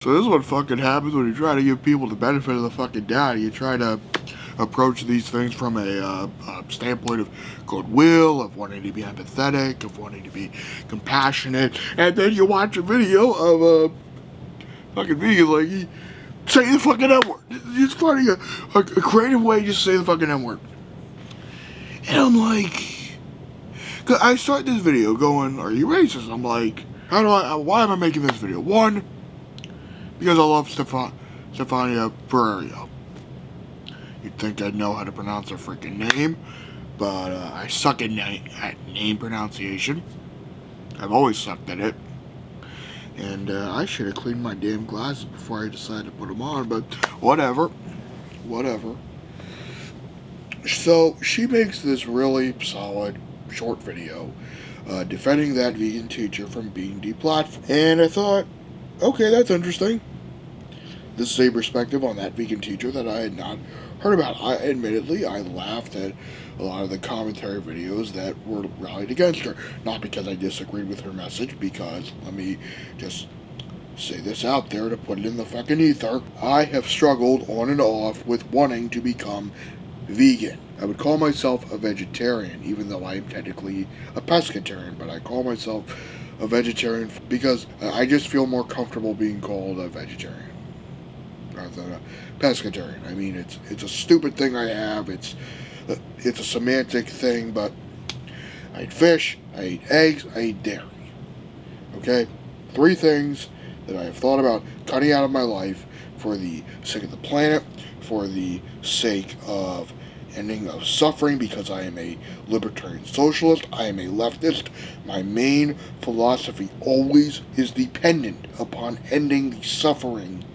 So this is what fucking happens when you try to give people the benefit of the fucking doubt. You try to approach these things from a standpoint of goodwill, of wanting to be empathetic, of wanting to be compassionate, and then you watch a video of a fucking vegan lady say the fucking N-word. It's funny, a creative way to just say the fucking N-word. And I'm like, cause I start this video going, are you racist? I'm like, why am I making this video? One, because I love Stefania Ferrario. You'd think I'd know how to pronounce her freaking name, but I suck at name pronunciation. I've always sucked at it. And I should have cleaned my damn glasses before I decided to put them on, but whatever. So she makes this really solid, short video defending that vegan teacher from being deplatformed. And I thought, okay, that's interesting. This is a perspective on that vegan teacher that I had not heard about. Admittedly, I laughed at a lot of the commentary videos that were rallied against her. Not because I disagreed with her message, because, let me just say this out there to put it in the fucking ether. I have struggled on and off with wanting to become vegan. I would call myself a vegetarian, even though I am technically a pescatarian, but I call myself a vegetarian because I just feel more comfortable being called a vegetarian rather than a pescatarian. I mean, it's a stupid thing I have. It's a semantic thing, but I eat fish, I eat eggs, I eat dairy. Okay? 3 things that I have thought about cutting out of my life for the sake of the planet, for the sake of ending of suffering, because I am a libertarian socialist, I am a leftist. My main philosophy always is dependent upon ending the suffering of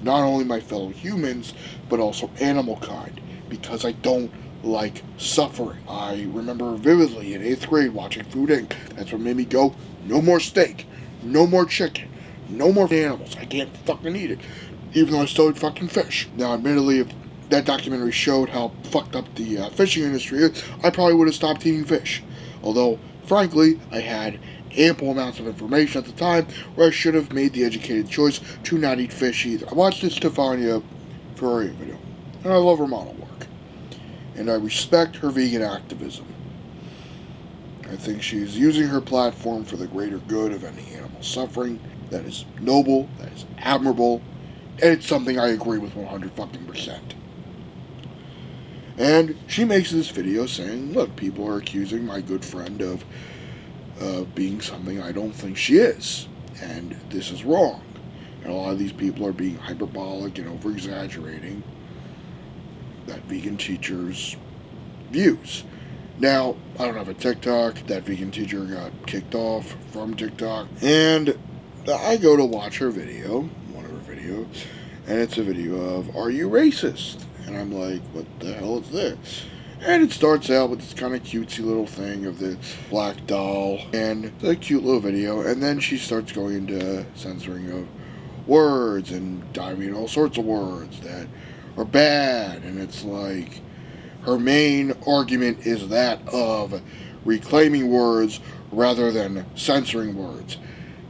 not only my fellow humans, but also animal kind, because I don't like suffering. I remember vividly in 8th grade watching Food Inc. That's what made me go, no more steak, no more chicken, no more animals. I can't fucking eat it, even though I still eat fucking fish. Now, admittedly, if that documentary showed how fucked up the fishing industry is, I probably would have stopped eating fish. Although, frankly, I had ample amounts of information at the time where I should have made the educated choice to not eat fish either. I watched this Stefania Ferrario video, and I love her model work. And I respect her vegan activism. I think she's using her platform for the greater good of any animal suffering. That is noble, that is admirable, and it's something I agree with 100%. And she makes this video saying, look, people are accusing my good friend of being something I don't think she is. And this is wrong. And a lot of these people are being hyperbolic and over-exaggerating that vegan teacher's views. Now, I don't have a TikTok. That vegan teacher got kicked off from TikTok. And I go to watch her video, one of her videos, and it's a video of, are you racist? And I'm like, what the hell is this? And it starts out with this kind of cutesy little thing of the black doll, and it's a cute little video, and then she starts going into censoring of words and diving in all sorts of words that are bad, and it's like, her main argument is that of reclaiming words rather than censoring words.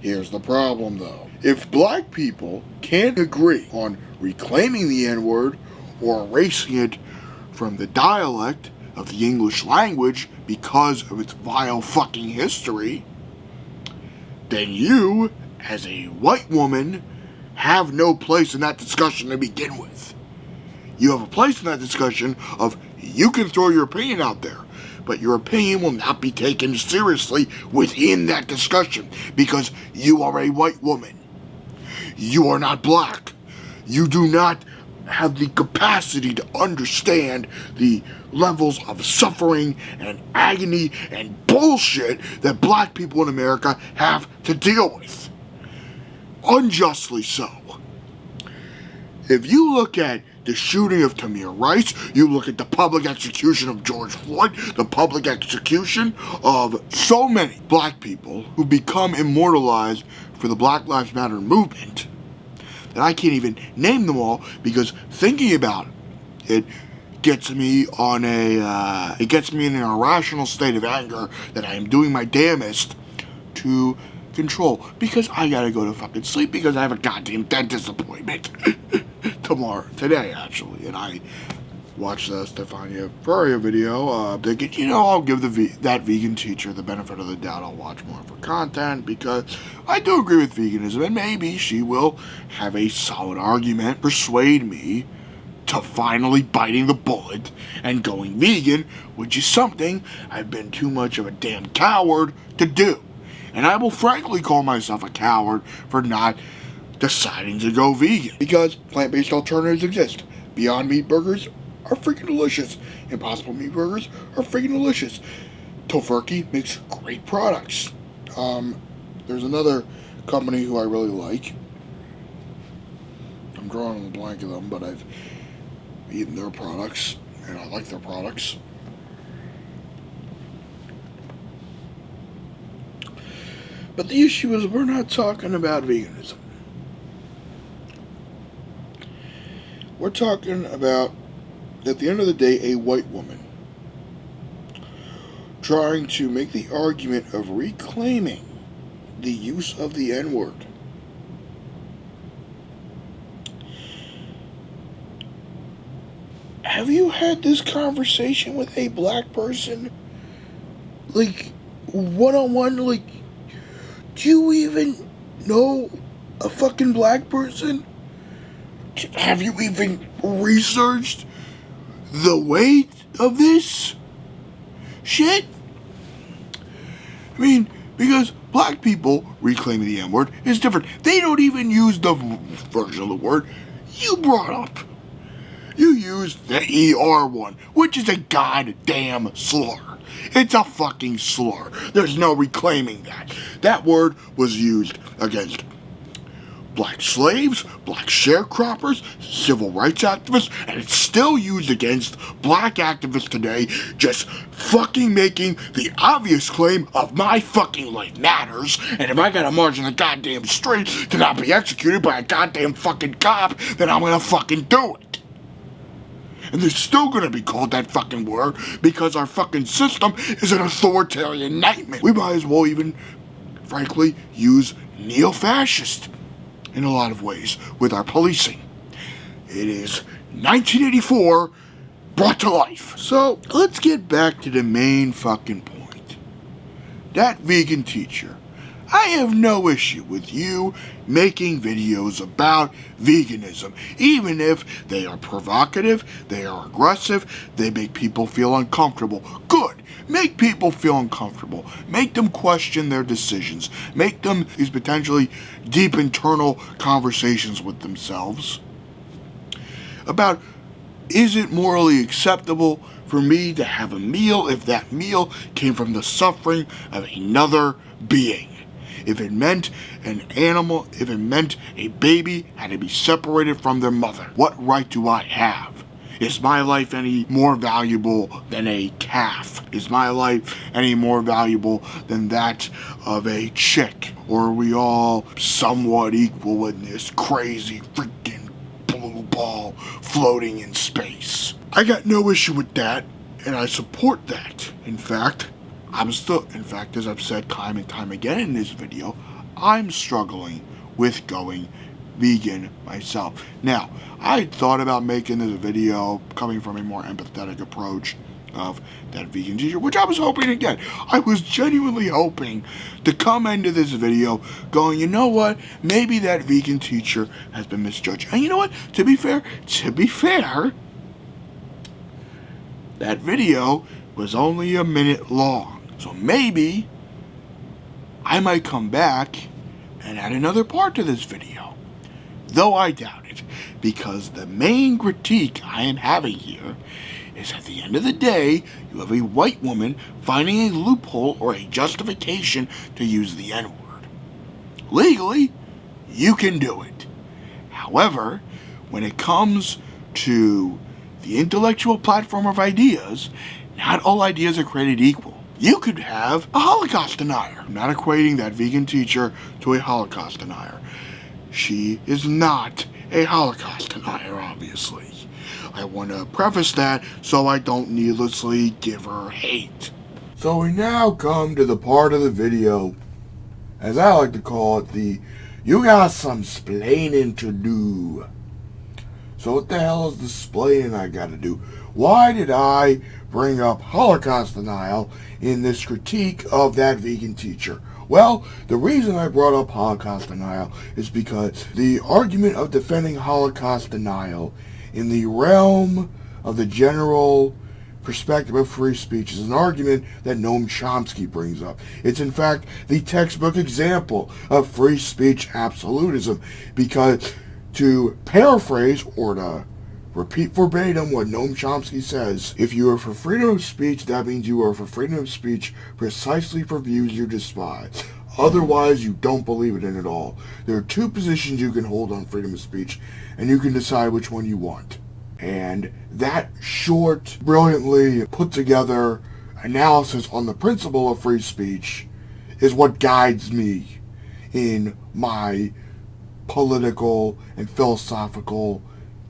Here's the problem, though. If black people can't agree on reclaiming the N-word or erasing it from the dialect of the English language because of its vile fucking history, then you, as a white woman, have no place in that discussion to begin with. You have a place in that discussion of, you can throw your opinion out there, but your opinion will not be taken seriously within that discussion because you are a white woman. You are not black. You do not have the capacity to understand the levels of suffering and agony and bullshit that black people in America have to deal with. Unjustly so. If you look at the shooting of Tamir Rice, you look at the public execution of George Floyd, the public execution of so many black people who become immortalized for the Black Lives Matter movement, that I can't even name them all, because thinking about it gets me in an irrational state of anger that I am doing my damnest to control because I gotta go to fucking sleep because I have a goddamn dentist appointment today actually, and I watched the Stefania Furia video, thinking, you know, I'll give that vegan teacher the benefit of the doubt. I'll watch more of her content because I do agree with veganism, and maybe she will have a solid argument, persuade me to finally biting the bullet and going vegan, which is something I've been too much of a damn coward to do. And I will frankly call myself a coward for not deciding to go vegan, because plant-based alternatives exist. Beyond Meat burgers are freaking delicious. Impossible Meat burgers are freaking delicious. Tofurkey makes great products. There's another company who I really like. I'm drawing on the blank of them, but I've eaten their products, and I like their products. But the issue is we're not talking about veganism. We're talking about, at the end of the day, a white woman trying to make the argument of reclaiming the use of the N-word. Have you had this conversation with a black person? Like, one-on-one, like, do you even know a fucking black person? Have you even researched the weight of this shit? I mean, because black people reclaiming the N-word is different. They don't even use the version of the word you brought up. You used the ER one, which is a goddamn slur. It's a fucking slur. There's no reclaiming that. That word was used against black slaves, black sharecroppers, civil rights activists, and it's still used against black activists today, just fucking making the obvious claim of my fucking life matters, and if I gotta march in the goddamn street to not be executed by a goddamn fucking cop, then I'm gonna fucking do it. And they're still gonna be called that fucking word because our fucking system is an authoritarian nightmare. We might as well even, frankly, use neo-fascist in a lot of ways with our policing. It is 1984 brought to life. So let's get back to the main fucking point. That vegan teacher. I have no issue with you making videos about veganism, even if they are provocative, they are aggressive, they make people feel uncomfortable. Good. Make people feel uncomfortable. Make them question their decisions. Make them these potentially deep internal conversations with themselves about, is it morally acceptable for me to have a meal if that meal came from the suffering of another being? If it meant an animal, if it meant a baby had to be separated from their mother, what right do I have? Is my life any more valuable than a calf? Is my life any more valuable than that of a chick? Or are we all somewhat equal in this crazy freaking blue ball floating in space? I got no issue with that, and I support that. In fact, as I've said time and time again in this video, I'm struggling with going vegan myself. Now, I had thought about making this video coming from a more empathetic approach of that vegan teacher, which I was hoping to get. I was genuinely hoping to come into this video going, you know what, maybe that vegan teacher has been misjudged. And you know what, to be fair, that video was only a minute long. So maybe I might come back and add another part to this video. Though I doubt it, because the main critique I am having here is at the end of the day, you have a white woman finding a loophole or a justification to use the N-word. Legally, you can do it. However, when it comes to the intellectual platform of ideas, not all ideas are created equal. You could have a Holocaust denier. I'm not equating that vegan teacher to a Holocaust denier. She is not a Holocaust denier, obviously. I want to preface that so I don't needlessly give her hate. So we now come to the part of the video as I like to call it, you got some splaining to do. So what the hell is the splaining I gotta do? Why did I bring up Holocaust denial in this critique of that vegan teacher? Well, the reason I brought up Holocaust denial is because the argument of defending Holocaust denial in the realm of the general perspective of free speech is an argument that Noam Chomsky brings up. It's in fact the textbook example of free speech absolutism, because to paraphrase or to repeat verbatim what Noam Chomsky says, if you are for freedom of speech, that means you are for freedom of speech precisely for views you despise. Otherwise, you don't believe it in at all. There are two positions you can hold on freedom of speech, and you can decide which one you want. And that short, brilliantly put together analysis on the principle of free speech is what guides me in my political and philosophical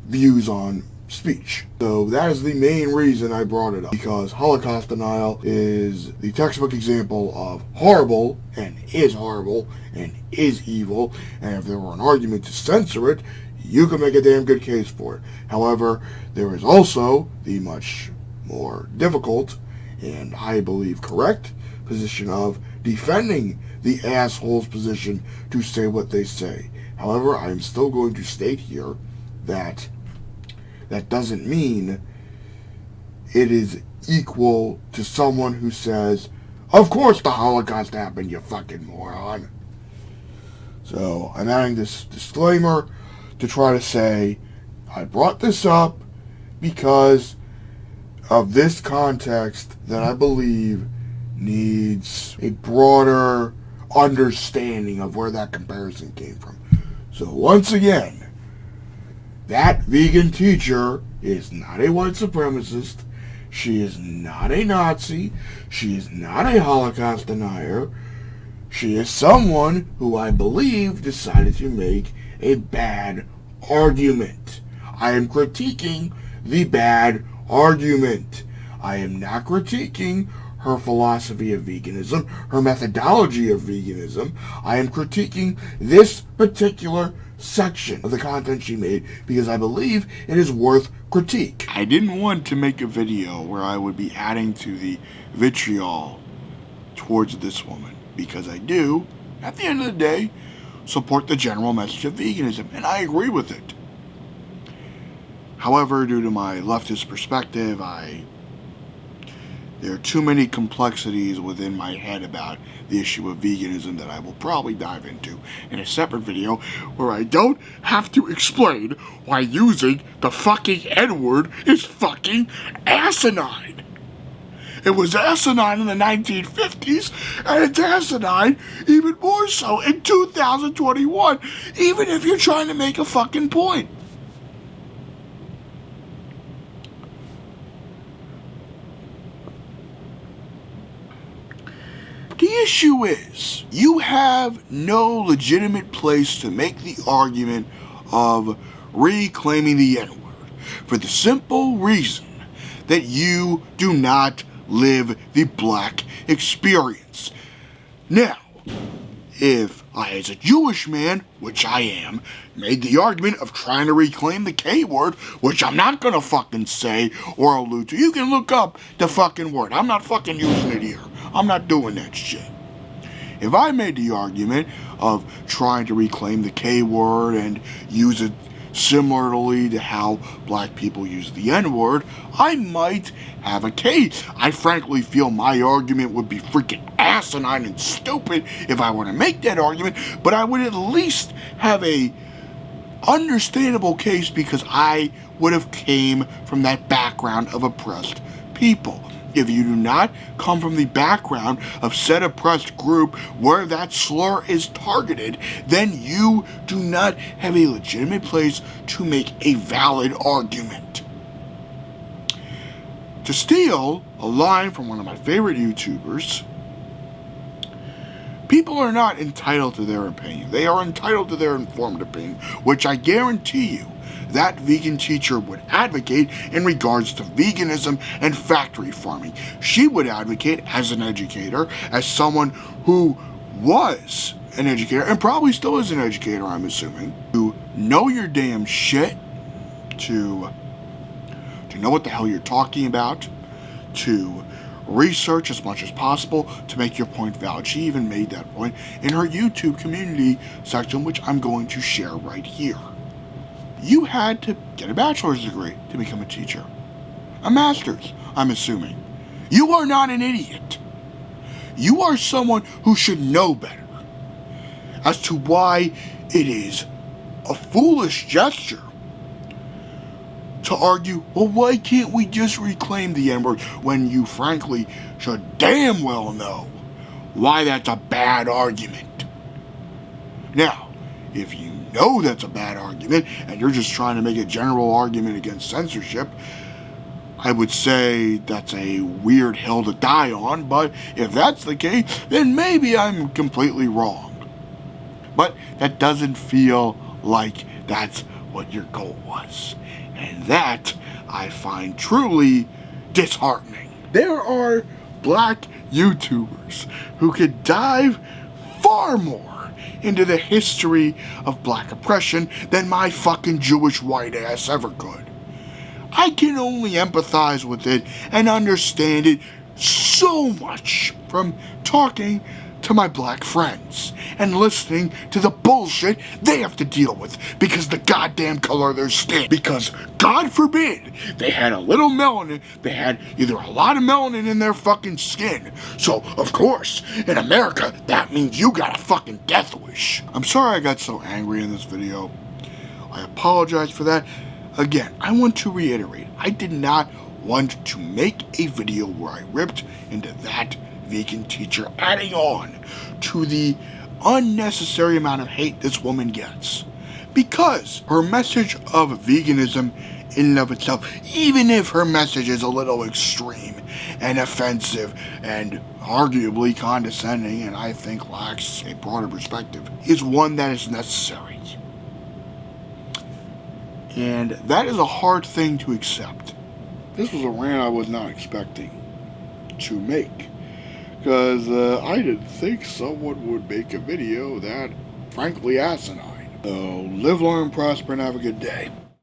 views on speech. So that is the main reason I brought it up, because Holocaust denial is the textbook example of horrible and is evil, and if there were an argument to censor it, you can make a damn good case for it. However, there is also the much more difficult, and I believe correct, position of defending the asshole's position to say what they say. However, I am still going to state here that that doesn't mean it is equal to someone who says, of course the Holocaust happened, you fucking moron. So, I'm adding this disclaimer to try to say, I brought this up because of this context that I believe needs a broader understanding of where that comparison came from. So once again, that vegan teacher is not a white supremacist. She is not a Nazi. She is not a Holocaust denier. She is someone who I believe decided to make a bad argument. I am critiquing the bad argument. I am not critiquing her philosophy of veganism, her methodology of veganism. I am critiquing this particular section of the content she made because I believe it is worth critique. I didn't want to make a video where I would be adding to the vitriol towards this woman, because I do, at the end of the day, support the general message of veganism, and I agree with it. However, due to my leftist perspective, there are too many complexities within my head about the issue of veganism that I will probably dive into in a separate video where I don't have to explain why using the fucking N-word is fucking asinine. It was asinine in the 1950s, and it's asinine even more so in 2021, even if you're trying to make a fucking point. The issue is, you have no legitimate place to make the argument of reclaiming the N-word for the simple reason that you do not live the black experience. Now, if I, as a Jewish man, which I am, made the argument of trying to reclaim the K-word, which I'm not gonna fucking say or allude to, you can look up the fucking word. I'm not fucking using it here. I'm not doing that shit. If I made the argument of trying to reclaim the K-word and use it similarly to how black people use the N-word, I might have a case. I frankly feel my argument would be freaking asinine and stupid if I were to make that argument, but I would at least have a understandable case because I would have came from that background of oppressed people. If you do not come from the background of said oppressed group where that slur is targeted, then you do not have a legitimate place to make a valid argument. To steal a line from one of my favorite YouTubers, people are not entitled to their opinion. They are entitled to their informed opinion, which I guarantee you that vegan teacher would advocate in regards to veganism and factory farming. She would advocate as an educator, as someone who was an educator, and probably still is an educator, I'm assuming, to know your damn shit, to know what the hell you're talking about, to research as much as possible to make your point valid. She even made that point in her YouTube community section, which I'm going to share right here. You had to get a bachelor's degree to become a teacher. A master's, I'm assuming. You are not an idiot. You are someone who should know better as to why it is a foolish gesture to argue, well, why can't we just reclaim the N-word, when you frankly should damn well know why that's a bad argument. Now, if you know that's a bad argument and you're just trying to make a general argument against censorship, I would say that's a weird hill to die on, but if that's the case, then maybe I'm completely wrong. But that doesn't feel like that's what your goal was. And that I find truly disheartening. There are black YouTubers who could dive far more into the history of black oppression than my fucking Jewish white ass ever could. I can only empathize with it and understand it so much from talking to my black friends and listening to the bullshit they have to deal with because the goddamn color of their skin. Because, God forbid, they had a little melanin, they had either a lot of melanin in their fucking skin. So, of course, in America, that means you got a fucking death wish. I'm sorry I got so angry in this video. I apologize for that. Again, I want to reiterate, I did not want to make a video where I ripped into that vegan teacher, adding on to the unnecessary amount of hate this woman gets. Because her message of veganism in and of itself, even if her message is a little extreme and offensive and arguably condescending and I think lacks a broader perspective, is one that is necessary. And that is a hard thing to accept. This was a rant I was not expecting to make, because I didn't think someone would make a video that frankly asinine. So live long and prosper and have a good day.